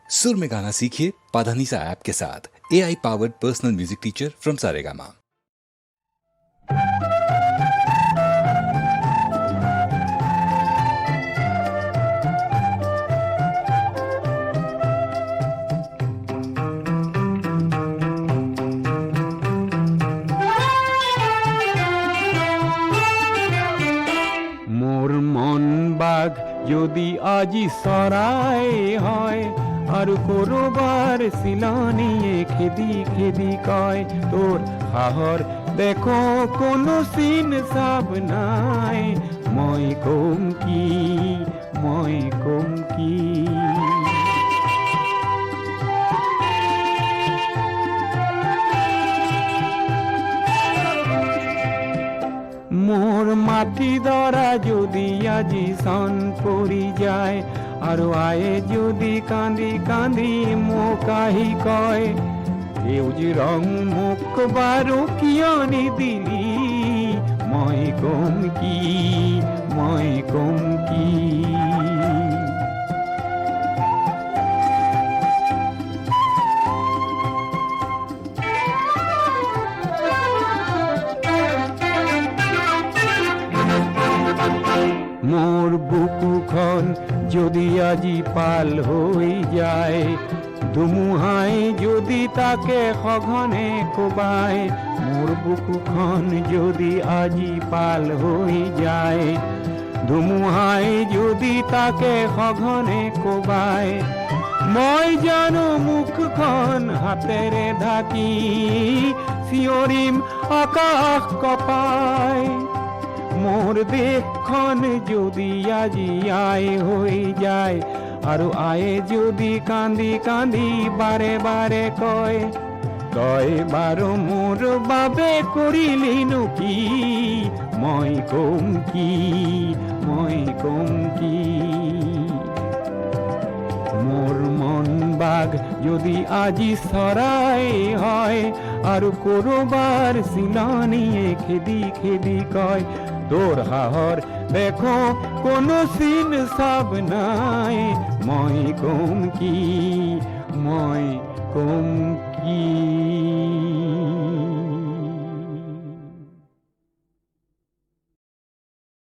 सुर में गाना सीखिए पाधानीसा ऐप के साथ। AI powered personal music teacher from Saregama. মোর মন বাঘ যদি আজি সরাই হয় আর করবার শিলানিয়ে খেদি খেদি কয় তোর হাহর দেখো কোনো সিন সাব নাই মই কম কি মোর মাটি ধরা যদি আজি সন পরি যায় আর আয়ে যদি কান্দি কান্দি মোকাহি কয় এউজ রং মুখ বারো কিয়নি দিলি মই কম কি মোর বুকুখন যদি আজি পাল হই যায় ধুমুহাই যদি তাকে সঘনে কোবায় মোর বুকুখন যদি আজি পাল হই যায় ধুমুহাই যদি তাকে সঘনে কোবায় মই জানো মুখখন হাতেৰে ঢাকি চিঞৰিম আকাশ কপাই মোর দেখখন যদি আজি আয় হই যায় আর আয়ে যদি কান্দি কান্দি বারে বারে কয় তয় বারো মোর বাবে করিলিনু কি মই কম কি মোর মন বাঘ যদি আজি সরাই হয় আর করবার শিলানিয়ে খেদি খেদি কয় তোর হাহর দেখো কোনো সিন সাব নাই মই কম কি